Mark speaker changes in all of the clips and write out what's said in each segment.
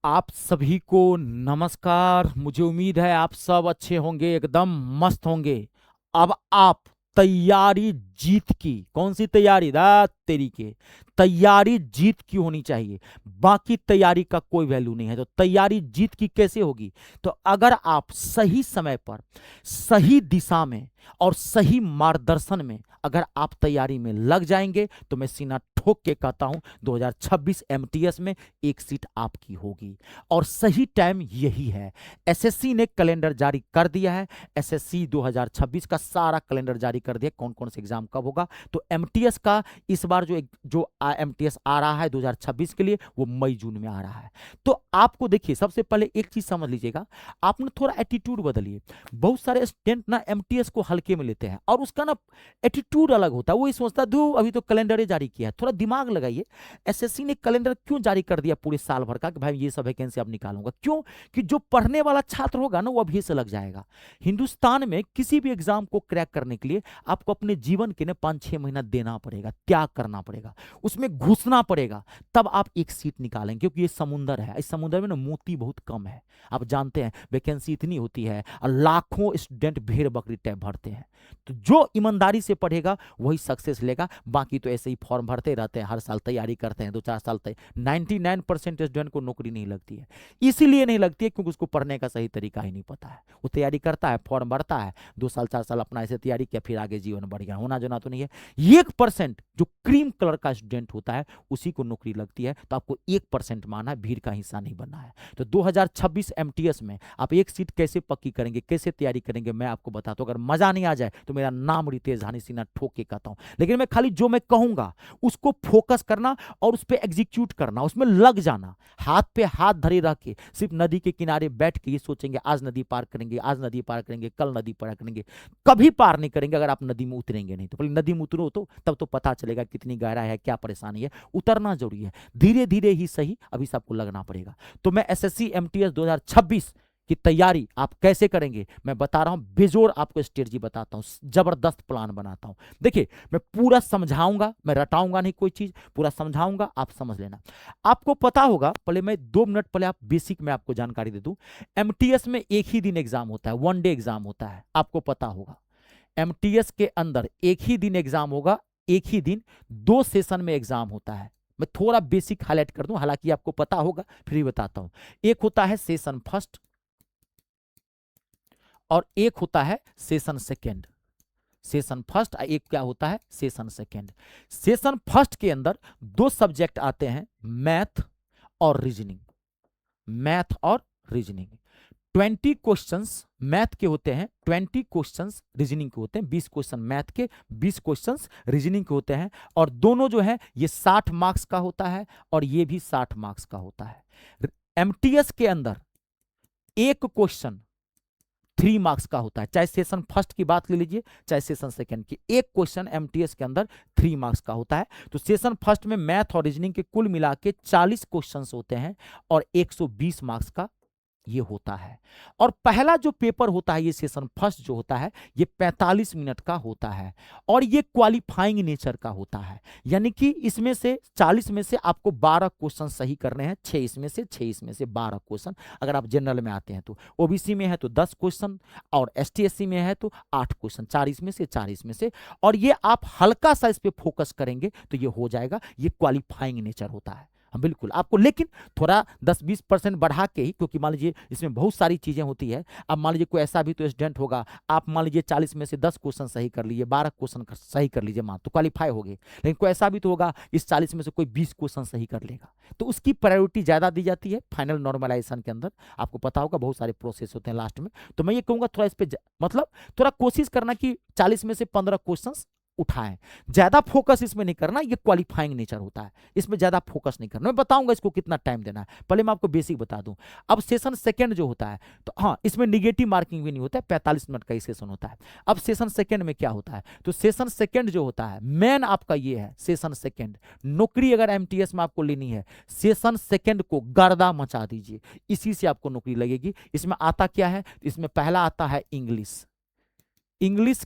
Speaker 1: आप सभी को नमस्कार। मुझे उम्मीद है आप सब अच्छे होंगे, एकदम मस्त होंगे। अब आप तैयारी जीत की, कौन सी तैयारी, दा तेरी के तैयारी जीत की होनी चाहिए। बाकी तैयारी का कोई वैल्यू नहीं है। तो तैयारी जीत की कैसे होगी? तो अगर आप सही समय पर, सही दिशा में और सही मार्गदर्शन में अगर आप तैयारी में लग जाएंगे तो मैं सीना ठोक के कहता हूं 2026 एमटीएस में एक सीट आपकी होगी। और सही टाइम यही है। एसएससी ने कैलेंडर जारी कर दिया है। एसएससी 2026 का सारा कैलेंडर जारी कर दिया, कौन कौन से एग्जाम कब होगा। तो एमटीएस का इस बार जो एमटीएस आ रहा है 2026 के लिए, वो मई जून में आ रहा है। तो आपको देखिए, सबसे पहले एक चीज समझ लीजिएगा, आपने थोड़ा एटीट्यूड बदलिए। बहुत सारे स्टूडेंट ना एमटीएस को हल्के में लेते हैं और उसका ना एटीट्यूड अलग होता है। वो ये सोचता है अभी तो कैलेंडर ही जारी किया है। थोड़ा दिमाग लगाइए। एसएससी ने कैलेंडर क्यों जारी कर दिया पूरे साल भर का कि भाई ये सब वैकेंसी अब निकालूंगा? क्यों? कि जो पढ़ने वाला छात्र होगा ना, वो अभी से लग जाएगा। हिंदुस्तान में किसी भी एग्जाम को क्रैक करने के लिए आपको अपने जीवन के ना 5-6 महीना देना पड़ेगा, त्याग करना पड़ेगा, उसमें घुसना पड़ेगा, तब आप एक सीट निकालेंगे। क्योंकि ये समुंदर है, इस समुद्र में ना मोती बहुत कम है। आप जानते हैं वैकेंसी इतनी होती है और लाखों स्टूडेंट भेड़ बकरी टाइप भरते हैं। तो जो ईमानदारी से पढ़ेगा वही सक्सेस लेगा। बाकी तो ऐसे ही फॉर्म भरते रहते हैं, हर साल तैयारी करते हैं, 2-4 साल तक 99% स्टूडेंट को नौकरी नहीं लगती है। इसीलिए नहीं लगती है क्योंकि उसको पढ़ने का सही तरीका ही नहीं पता है। वो तैयारी करता है, फॉर्म भरता है, 2 साल 4 साल अपना ऐसे तैयारी किया, फिर आगे जीवन बढ़ गया। होना जोना तो नहीं है। 1% जो क्रीम कलर का स्टूडेंट होता है उसी को नौकरी लगती है। तो आपको 1% माना है, भीड़ का हिस्सा नहीं बनना है। तो 2026 एमटीएस में आप एक सीट कैसे पक्की करेंगे, कैसे तैयारी करेंगे, मैं आपको बताता हूं। अगर मजा नहीं आ जाए तो मेरा नाम रितेश धानी, सीना ठोक के कहता हूं। लेकिन मैं खाली जो मैं कहूंगा उसको फोकस करना और उस पर एग्जीक्यूट करना, उसमें लग जाना, हाथ पे हाथ धरे रह के सिर्फ नदी के किनारे बैठ के ये सोचेंगे आज नदी पार करेंगे, आज नदी पार करेंगे, कल नदी पार करेंगे। कभी पार नहीं करेंगे अगर आप नदी में उतरेंगे नहीं। तो पहले नदी में उतरो, तो तब तो पता चलेगा कितनी गहरा है, क्या परेशानी है। उतरना जरूरी है, धीरे धीरे ही सही, अभी सबको लगना पड़ेगा। तो मैं एसएससी एमटीएस 2026 की तैयारी आप कैसे करेंगे मैं बता रहा हूं। बेजोड़ आपको स्ट्रेटजी बताता हूं, जबरदस्त प्लान बनाता हूं। देखिए, मैं पूरा समझाऊंगा, मैं रटाऊंगा नहीं कोई चीज, पूरा समझाऊंगा, आप समझ लेना। आपको पता होगा, पहले मैं 2 मिनट पहले आप बेसिक में आपको जानकारी दे दूं। एमटीएस में एक ही दिन एग्जाम होता है, 1 डे एग्जाम होता है, आपको पता होगा। एमटीएस के अंदर एक ही दिन एग्जाम होगा, एक ही दिन 2 सेशन में एग्जाम होता है। मैं थोड़ा बेसिक हाईलाइट कर दूं, हालांकि आपको पता होगा, फिर भी बताता हूं। एक होता है सेशन फर्स्ट और एक होता है सेशन सेकेंड। सेशन फर्स्ट और एक क्या होता है, सेशन सेकेंड। सेशन फर्स्ट के अंदर 2 सब्जेक्ट आते हैं, मैथ और रीजनिंग। मैथ और रीजनिंग 20 क्वेश्चंस मैथ के होते हैं, 20 क्वेश्चंस रीजनिंग के होते हैं। 20 क्वेश्चन मैथ के, 20 क्वेश्चंस रीजनिंग के होते हैं। और दोनों जो है ये 60 मार्क्स का होता है और ये भी 60 मार्क्स का होता है। एमटीएस के अंदर एक क्वेश्चन 3 मार्क्स का होता है। चाहे सेशन फर्स्ट की बात ले लीजिए, चाहे सेशन सेकंड की, एक क्वेश्चन एमटीएस के अंदर 3 मार्क्स का होता है। तो सेशन फर्स्ट में मैथ और रीजनिंग के कुल मिला के 40 क्वेश्चन होते हैं और 120 मार्क्स का ये होता है। और पहला जो पेपर होता है, ये सेशन फर्स्ट जो होता है, ये 45 मिनट का होता है और ये क्वालिफाइंग नेचर का होता है। यानी कि इसमें से 40 में से आपको 12 क्वेश्चन सही करने हैं, 6 इसमें से 6 इसमें से 12 क्वेश्चन। अगर आप जनरल में आते हैं तो, ओबीसी में है तो 10 क्वेश्चन और एसटी एससी में है तो 8 क्वेश्चन, 4 इसमें से 4 इसमें से। और ये आप हल्का सा इस पे फोकस करेंगे तो ये हो जाएगा। ये क्वालिफाइंग नेचर होता है। हाँ बिल्कुल आपको, लेकिन थोड़ा 10-20% बढ़ा के ही, क्योंकि मान लीजिए इसमें बहुत सारी चीजें होती है। अब मान लीजिए कोई ऐसा भी तो स्टूडेंट होगा, आप मान लीजिए 40 में से 10 क्वेश्चन सही कर लीजिए, 12 क्वेश्चन सही कर लीजिए, मान तो क्वालिफाई हो गए। लेकिन कोई ऐसा भी तो होगा, इस 40 में से कोई 20 क्वेश्चन सही कर लेगा, तो उसकी प्रायोरिटी ज्यादा दी जाती है फाइनल नॉर्मलाइजेशन के अंदर। आपको पता होगा बहुत सारे प्रोसेस होते हैं लास्ट में। तो मैं ये कहूंगा थोड़ा इस पर मतलब थोड़ा कोशिश करना कि 40 में से 15 क्वेश्चन उठाएं। ज्यादा फोकस इसमें नहीं करना, ये क्वालिफाइंग नेचर होता है, इसमें ज्यादा फोकस नहीं करना। मैं बताऊंगा इसको कितना टाइम देना है, पहले मैं आपको बेसिक बता दूं। अब सेशन सेकंड जो होता है, तो हाँ इसमें निगेटिव मार्किंग भी नहीं होता है, 45 मिनट का ही सेशन होता है। अब सेशन सेकंड में क्या होता है, तो सेशन सेकंड जो होता है, मेन आपका ये है सेशन सेकंड। नौकरी अगर एमटीएस में आपको लेनी है, सेशन सेकंड को गर्दा मचा दीजिए, इसी से आपको नौकरी लगेगी। इसमें आता क्या है, इसमें पहला आता है इंग्लिश। इंग्लिश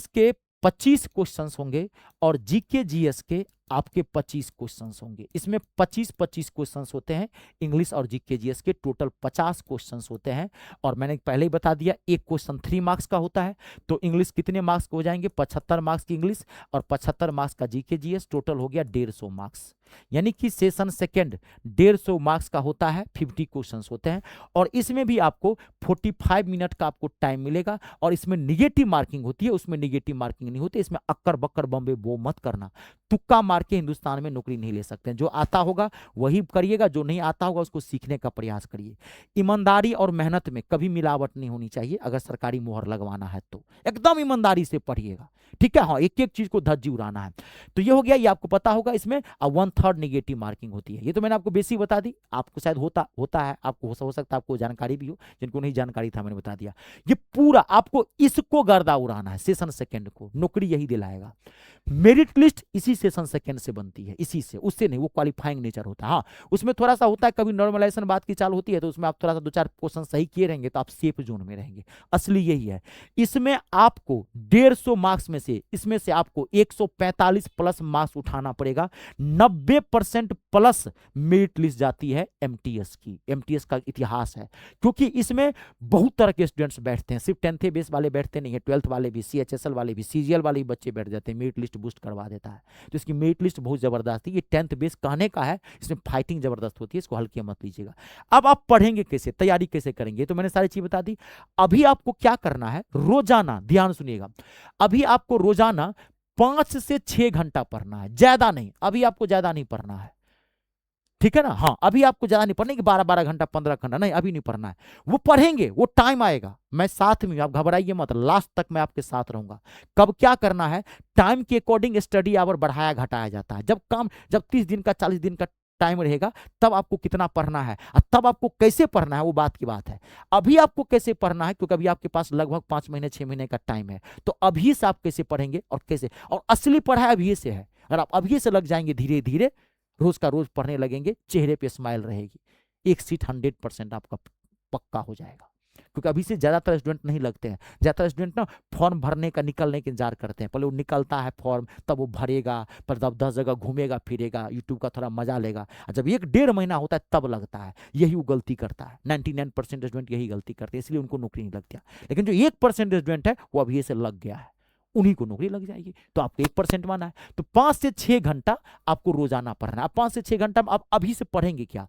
Speaker 1: के 25 क्वेश्चंस होंगे और जीके जीएस के आपके 25 क्वेश्चंस होंगे। इसमें 25-25 क्वेश्चंस होते हैं। इंग्लिश और जीके जीएस के टोटल 50 क्वेश्चंस होते हैं। और मैंने पहले ही बता दिया, एक क्वेश्चन 3 मार्क्स का होता है। तो इंग्लिश कितने मार्क्स हो जाएंगे? 75 मार्क्स की इंग्लिश और 75 मार्क्स का जीके जीएस, टोटल हो गया 150 मार्क्स। यानी कि सेशन सेकेंड 150 मार्क्स का होता है, 50 क्वेश्चंस होते हैं। और इसमें भी आपको 45 मिनट का आपको टाइम मिलेगा। और इसमें निगेटिव मार्किंग होती है, उसमें निगेटिव मार्किंग नहीं होती। इसमें अक्कर बक्कर बम्बे वो मत करना, तुक्का मार के हिंदुस्तान में नौकरी नहीं ले सकते हैं। जो आता होगा वही करिएगा, जो नहीं आता होगा उसको सीखने का प्रयास करिए। ईमानदारी और मेहनत में कभी मिलावट नहीं होनी चाहिए। अगर सरकारी मोहर लगवाना है तो एकदम ईमानदारी से पढ़िएगा, ठीक है। हाँ, एक एक चीज को धज्जी उड़ाना है। तो ये हो गया, ये आपको पता होगा। इसमें 1/3 निगेटिव मार्किंग होती है। ये तो मैंने आपको बेसिक बता दी, आपको शायद होता है, आपको हो सकता है आपको जानकारी भी हो, जिनको नहीं जानकारी था मैंने बता दिया। ये पूरा आपको इसको गर्दा उड़ाना है। सेशन सेकंड को नौकरी यही दिलाएगा। मेरिट लिस्ट इसी सेशन सेकंड से बनती है, इसी से, उससे नहीं। वो क्वालिफाइंग नेचर होता है। हाँ, उसमें थोड़ा सा होता है, कभी नॉर्मलाइजेशन बात की चाल होती है तो उसमें आप थोड़ा सा 2-4 क्वेश्चन सही किए रहेंगे तो आप सेफ जोन में रहेंगे। असली यही है। इसमें आपको 150 मार्क्स में से, इसमें से आपको 145 प्लस मार्क्स उठाना पड़ेगा। 90% प्लस मेरिट लिस्ट जाती है एमटीएस की। एमटीएस का इतिहास है, क्योंकि इसमें बहुत तरह के स्टूडेंट्स बैठते हैं। सिर्फ 10th बेस वाले बैठते नहीं है, 12th वाले भी, सीएचएसएल वाले भी, सीजीएल वाले भी बच्चे बैठ जाते हैं। मेरिट लिस्ट बूस्ट करवा देता है। तो इसकी मेरिट लिस्ट बहुत जबरदस्त है। ये 10th बेस कहने का है, इसमें फाइटिंग जबरदस्त होती है, इसको हल्के मत लीजिएगा। अब आप पढ़ेंगे कैसे, तैयारी कैसे करेंगे, तो मैंने सारी चीज बता दी। अभी आपको क्या करना है, रोजाना, ध्यान सुनिएगा, अभी आपको रोजाना 5 से 6 घंटा पढ़ना है, ज्यादा नहीं। अभी आपको ज्यादा नहीं पढ़ना है, ठीक है ना। हाँ, अभी आपको ज्यादा नहीं पढ़ना कि 12-12 घंटा 15 घंटा, नहीं, अभी नहीं पढ़ना है। वो पढ़ेंगे, वो टाइम आएगा, मैं साथ में, आप घबराइए मत, लास्ट तक मैं आपके साथ रहूंगा। कब क्या करना है, टाइम के अकॉर्डिंग स्टडी आवर बढ़ाया घटाया जाता है। जब 30 दिन का 40 दिन का टाइम रहेगा तब आपको कितना पढ़ना है और तब आपको कैसे पढ़ना है, वो बात की बात है। अभी आपको कैसे पढ़ना है, क्योंकि अभी आपके पास लगभग 5 महीने 6 महीने का टाइम है। तो अभी से आप कैसे पढ़ेंगे और कैसे, और असली पढ़ाई अभी से है। अगर आप अभी से लग जाएंगे, धीरे धीरे रोज का रोज पढ़ने लगेंगे, चेहरे पे स्माइल रहेगी, एक सीट 100% आपका पक्का हो जाएगा। क्योंकि अभी से ज्यादातर स्टूडेंट नहीं लगते हैं। ज्यादातर स्टूडेंट ना फॉर्म भरने का, निकलने का इंतजार करते हैं। पहले वो निकलता है फॉर्म, तब वो भरेगा, पर तब 10 जगह घूमेगा फिरेगा, यूट्यूब का थोड़ा मजा लेगा। जब 1-1.5 महीना होता है तब लगता है। यही वो गलती करता है। 99% स्टूडेंट यही गलती करते हैं, इसलिए उनको नौकरी नहीं लगती। लेकिन जो 1% स्टूडेंट है वो अभी से लग गया है, उन्हीं को नौकरी लग जाएगी। तो आपको 1% माना है। तो 5 से 6 घंटा आपको रोजाना पढ़ना है। अब 5 से 6 घंटा आप अभी से पढ़ेंगे क्या,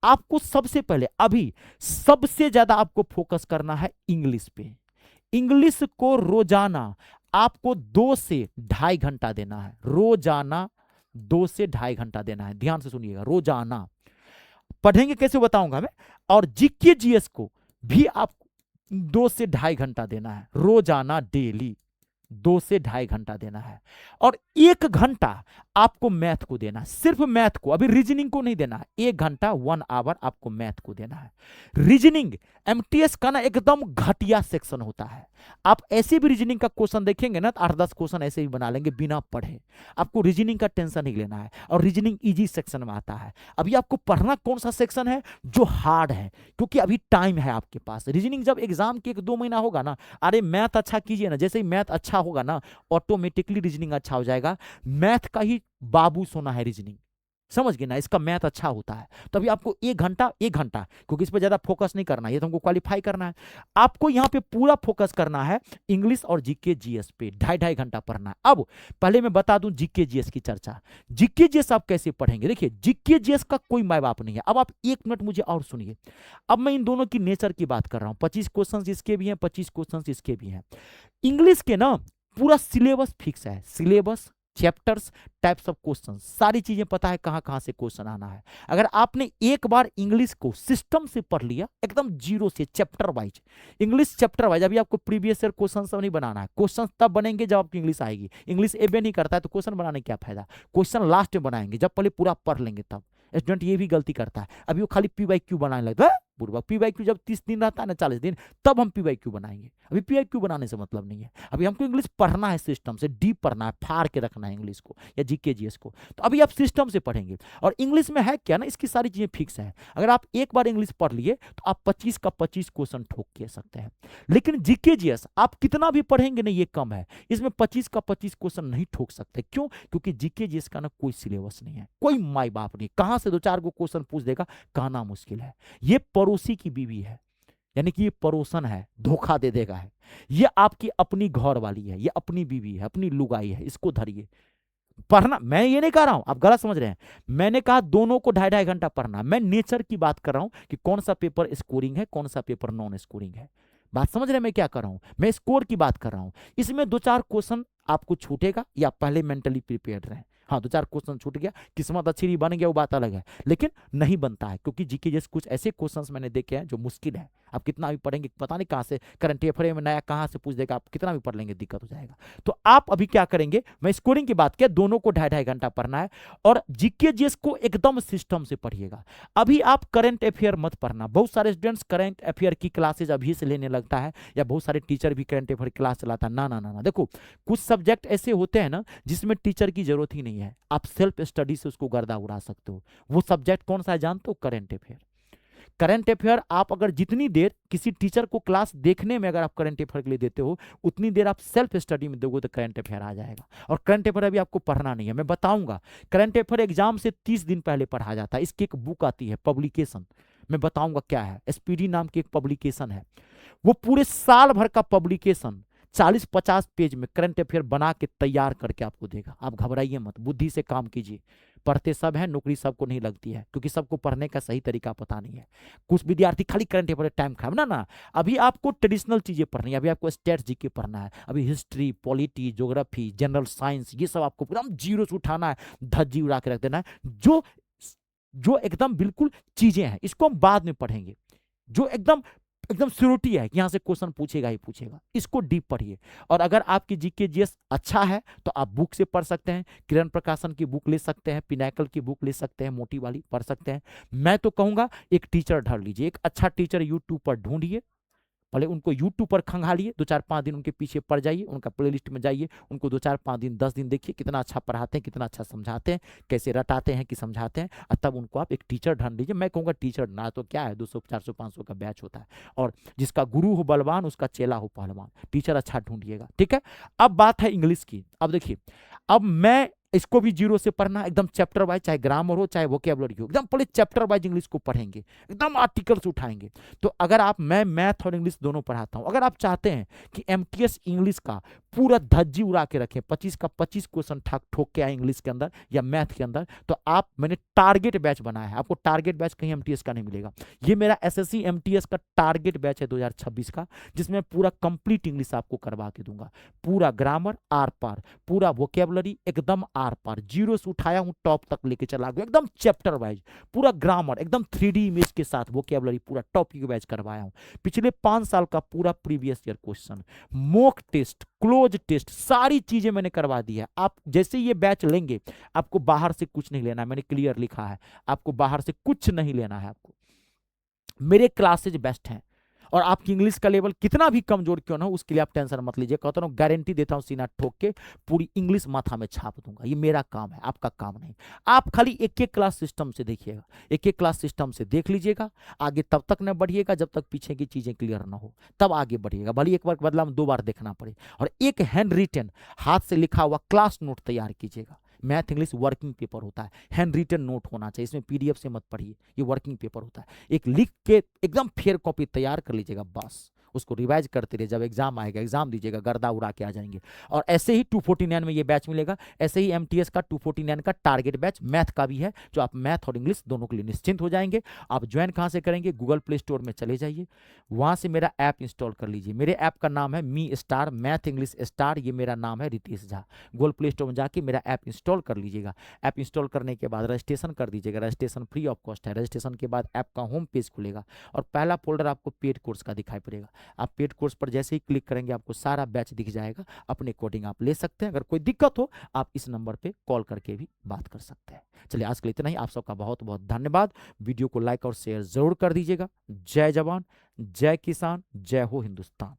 Speaker 1: आपको सबसे पहले अभी सबसे ज्यादा आपको फोकस करना है इंग्लिश पे। इंग्लिश को रोजाना आपको 2 से ढाई घंटा देना है। रोजाना 2 से ढाई घंटा देना है। ध्यान से सुनिएगा, रोजाना पढ़ेंगे कैसे बताऊंगा मैं। और जीके जीएस को भी आपको 2 से ढाई घंटा देना है रोजाना, डेली 2 से ढाई घंटा देना है। और 1 घंटा आपको मैथ को देना है, सिर्फ मैथ को, अभी रीजनिंग को नहीं देना है। 1 घंटा 1 आवर आपको मैथ को देना है। रीजनिंग एमटीएस का ना एकदम घटिया सेक्शन होता है। आप ऐसे भी रीजनिंग का क्वेश्चन देखेंगे ना तो 8-10 क्वेश्चन ऐसे ही बना लेंगे बिना पढ़े। आपको रीजनिंग का टेंशन नहीं लेना है। और रीजनिंग इजी सेक्शन में आता है। अभी आपको पढ़ना कौन सा सेक्शन है, जो हार्ड है, क्योंकि अभी टाइम है आपके पास। रीजनिंग जब एग्जाम के 1-2 महीना होगा ना, अरे मैथ अच्छा कीजिए ना, जैसे ही मैथ अच्छा होगा ना ऑटोमेटिकली रीजनिंग अच्छा हो जाएगा। मैथ का ही बाबू सोना है रीजनिंग, समझ गए ना, इसका मैथ अच्छा होता है। तो अभी आपको 1 घंटा, क्योंकि इस पर ज्यादा फोकस नहीं करना है, ये तो हमको क्वालिफाई करना है। आपको यहां पे पूरा फोकस करना है इंग्लिश और जीके जीएस पे, 2.5 घंटा पढ़ना है। अब पहले मैं बता दूं जीके जीएस की चर्चा। जीके जीएस आप कैसे पढ़ेंगे, देखिए जीके जीएस का कोई माय बाप नहीं है। अब आप 1 मिनट मुझे और सुनिए। अब मैं इन दोनों की नेचर की बात कर रहा हूं। 25 क्वेश्चन इसके भी हैं, 25 क्वेश्चन इसके भी हैं। इंग्लिश के ना पूरा सिलेबस फिक्स है, syllabus, chapters, types of question, सारी चीजें पता है कहां कहां से क्वेश्चन आना है। अगर आपने एक बार इंग्लिश को सिस्टम से पढ़ लिया एकदम जीरो से, chapter wise, English chapter wise, अभी आपको प्रीवियस ईयर क्वेश्चन सब नहीं बनाना है। क्वेश्चन तब बनेंगे जब आपकी इंग्लिश आएगी। इंग्लिश एबे नहीं करता है तो क्वेश्चन बनाने क्या फायदा। क्वेश्चन लास्ट में बनाएंगे जब पहले पूरा पढ़ लेंगे तब। स्टूडेंट ये भी गलती करता है, अभी वो खाली पी/क्यू बनाने लगता है। पूर्वक पी/क्यू जब 30 दिन रहता है ना, 40 दिन, तब हम पी/क्यू बनाएंगे। अभी पी/क्यू बनाने से मतलब नहीं है। अभी हमको इंग्लिश पढ़ना है सिस्टम से, डीप पढ़ना है, फाड़ के रखना है इंग्लिश को, या जीके जीएस को। तो अभी आप सिस्टम से पढ़ेंगे। और इंग्लिश में है क्या ना, इसकी सारी चीजें फिक्स है। अगर आप एक बार इंग्लिश पढ़ लिए तो आप 25 का 25 क्वेश्चन ठोक के सकते हैं। लेकिन जीके जीएस आप कितना भी पढ़ेंगे ना, ये कम है। इसमें 25 का 25 क्वेश्चन नहीं ठोक सकते। क्यों? क्योंकि जीके जीएस का ना कोई सिलेबस नहीं है, कोई माई बाप नहीं, कहां से 2-4 को क्वेश्चन पूछ देगा, कहना मुश्किल है। ये पड़ोसी की बीवी है, यानी कि ये पड़ोसन है, धोखा दे देगा है। ये आपकी अपनी घर वाली है, ये अपनी बीवी है, अपनी लुगाई है, इसको धरिए। पढ़ना, मैं ये नहीं कह रहा हूं, आप गलत समझ रहे हैं। मैंने कहा दोनों को 2.5-2.5 घंटा पढ़ना। मैं नेचर की बात कर रहा हूं कि कौन सा पेपर स्कोरिंग है, कौन सा पेपर नॉन स्कोरिंग है। बात समझ रहे हैं मैं क्या कर रहा हूं? मैं स्कोर की बात कर रहा हूं। इसमें 2-4 क्वेश्चन आपको छूटेगा, या पहले मेंटली प्रिपेयर रहें। हाँ, 2-4 क्वेश्चन छूट गया, किस्मत अच्छी नहीं बन गया, वो बात अलग है। लेकिन नहीं बनता है, क्योंकि जीके जैसे कुछ ऐसे क्वेश्चंस मैंने देखे हैं जो मुश्किल है। आप कितना भी पढ़ेंगे, पता नहीं कहां से करंट अफेयर में नया कहां से पूछ देगा, आप कितना भी पढ़ लेंगे दिक्कत हो जाएगा। तो आप अभी क्या करेंगे, मैं स्कोरिंग की बात किया, दोनों को 2.5-2.5 घंटा पढ़ना है। और जीके जीएस को एकदम सिस्टम से पढ़िएगा। अभी आप करंट अफेयर मत पढ़ना। बहुत सारे स्टूडेंट्स करंट अफेयर की क्लासेज अभी से लेने लगता है, या बहुत सारे टीचर भी करंट अफेयर क्लास चलाता है। ना ना ना ना, देखो कुछ सब्जेक्ट ऐसे होते हैं ना जिसमें टीचर की जरूरत ही नहीं है, आप सेल्फ स्टडी से उसको गर्दा उड़ा सकते हो। वो सब्जेक्ट कौन सा है जानते हो? Current affair. करंट अफेयर आप अगर जितनी देर किसी टीचर को क्लास देखने में अगर आप करंट अफेयर के लिए देते हो, उतनी देर आप सेल्फ स्टडी में दोगे तो करंट अफेयर आ जाएगा। और करंट अफेयर अभी आपको पढ़ना नहीं है, मैं बताऊंगा। करंट अफेयर एग्जाम से 30 दिन पहले पढ़ा जाता है। इसकी एक बुक आती है, पब्लिकेशन, मैं बताऊंगा क्या है। एसपीडी नाम की एक पब्लिकेशन है, वो पूरे साल भर का पब्लिकेशन 40-50 पेज में करंट अफेयर बना के तैयार करके आपको देगा। आप घबराइए मत, बुद्धि से काम कीजिए। पढ़ते सब हैं, नौकरी सबको नहीं लगती है, क्योंकि सबको पढ़ने का सही तरीका पता नहीं है। कुछ विद्यार्थी खाली करंट अफेयर टाइम खराब ना ना। अभी आपको ट्रेडिशनल चीजें पढ़नी है, अभी आपको स्टेट्स जीके पढ़ना है, अभी history, polity, geography, general science, ये सब आपको एकदम जीरो से उठाना है, धज्जी उड़ा के रख देना है। जो जो एकदम बिल्कुल चीजें हैं, इसको हम बाद में पढ़ेंगे। जो एकदम एकदम श्योरिटी है कि यहां से क्वेश्चन पूछेगा ही पूछेगा, इसको डीप पढ़िए। और अगर आपकी जीके जीएस अच्छा है तो आप बुक से पढ़ सकते हैं। किरण प्रकाशन की बुक ले सकते हैं, पिनाकल की बुक ले सकते हैं, मोटी वाली पढ़ सकते हैं। मैं तो कहूंगा एक टीचर ढूंढ लीजिए, एक अच्छा टीचर यूट्यूब पर ढूंढिए। भले उनको यूट्यूब पर खंगालिए, 2-4-5 दिन उनके पीछे पड़ जाइए, उनका प्लेलिस्ट में जाइए, उनको 2-4-5 दिन 10 दिन देखिए, कितना अच्छा पढ़ाते हैं, कितना अच्छा समझाते हैं, कैसे रटाते हैं कि समझाते हैं। और तब उनको आप एक टीचर ढूंढ लीजिए। मैं कहूँगा टीचर ना तो क्या है, 200-400-500 का बैच होता है, और जिसका गुरु हो बलवान, उसका चेला हो पहलवान। टीचर अच्छा ढूंढिएगा, ठीक है। अब बात है इंग्लिश की। अब देखिए, अब मैं इसको भी जीरो से पढ़ना, एकदम चैप्टर वाइज, चाहे ग्रामर हो चाहे वोकेबलरी हो, एकदम पहले चैप्टर वाइज इंग्लिश को पढ़ेंगे, एकदम आर्टिकल्स उठाएंगे। तो अगर आप, मैं मैथ और इंग्लिश दोनों पढ़ाता हूं, अगर आप चाहते हैं कि एमटीएस इंग्लिश का पूरा धज्जी उड़ा के रखें, 25 का 25 क्वेश्चन ठोक के आए इंग्लिश के अंदर या मैथ के अंदर, तो आप, मैंने टारगेट बैच बनाया है। आपको टारगेट बैच कहीं एमटीएस का नहीं मिलेगा। ये मेरा एसएससी एमटीएस का टारगेट बैच है 2026 का, जिसमें पूरा कंप्लीट इंग्लिश आपको करवा के दूंगा। पूरा ग्रामर आर पार, पूरा वोकेबलरी एकदम आर पार, जीरो से उठाया हूं टॉप तक लेके चला गया, एकदम चैप्टर वाइज। पूरा ग्रामर एकदम 3D इमेज के साथ, वोकेबलरी पूरा टॉप की बैच करवाया हूं। पिछले 5 साल का पूरा previous year question, mock test, close test, सारी चीजें मैंने करवा दी है। आप जैसे ये बैच लेंगे, आपको बाहर से कुछ नहीं लेना है, मैंने क्लियर लिखा है, आपको बाहर से कुछ नहीं लेना है। आपको मेरे क्लासेज बेस्ट हैं। और आपकी इंग्लिश का लेवल कितना भी कमजोर क्यों ना हो, उसके लिए आप टेंशन मत लीजिए। कहता हूं, गारंटी देता हूं, सीना ठोक के पूरी इंग्लिश माथा में छाप दूंगा। ये मेरा काम है, आपका काम नहीं। आप खाली एक एक क्लास सिस्टम से देखिएगा, एक एक क्लास सिस्टम से देख लीजिएगा। आगे तब तक न बढ़िएगा जब तक पीछे की चीजें क्लियर ना हो, तब आगे बढ़िएगा। भले एक बार बदला में 2 बार देखना पड़े। और एक हैंड रिटन, हाथ से लिखा हुआ क्लास नोट तैयार कीजिएगा। मैथ इंग्लिश वर्किंग पेपर होता है, हैंड रिटन नोट होना चाहिए, इसमें पीडीएफ से मत पढ़िए, ये वर्किंग पेपर होता है। एक लिख के एकदम फेयर कॉपी तैयार कर लीजिएगा, बस उसको रिवाइज करते रहिए। जब एग्जाम आएगा, एग्जाम दीजिएगा, गर्दा उड़ा के आ जाएंगे। और ऐसे ही 249 में ये बैच मिलेगा। ऐसे ही एमटीएस का 249 का टारगेट बैच मैथ का भी है, जो आप मैथ और इंग्लिश दोनों के लिए निश्चिंत हो जाएंगे। आप ज्वाइन कहाँ से करेंगे? गूगल प्ले स्टोर में चले जाइए, वहां से मेरा ऐप इंस्टॉल कर लीजिए। मेरे ऐप का नाम है me star math English star, ये मेरा नाम है Ritesh Jha. Google play store में जाके मेरा ऐप इंस्टॉल कर लीजिएगा। ऐप इंस्टॉल करने के बाद रजिस्ट्रेशन कर दीजिएगा, रजिस्ट्रेशन फ्री ऑफ कॉस्ट है। रजिस्ट्रेशन के बाद ऐप का होम पेज खुलेगा और पहला फोल्डर आपको पेड कोर्स का दिखाई पड़ेगा। आप पेड कोर्स पर जैसे ही क्लिक करेंगे, आपको सारा बैच दिख जाएगा। अपने अकॉर्डिंग आप ले सकते हैं। अगर कोई दिक्कत हो, आप इस नंबर पे कॉल करके भी बात कर सकते हैं। चलिए, आज के लिए इतना ही। आप सबका बहुत बहुत धन्यवाद। वीडियो को लाइक और शेयर जरूर कर दीजिएगा। जय जवान, जय किसान, जय हो हिंदुस्तान।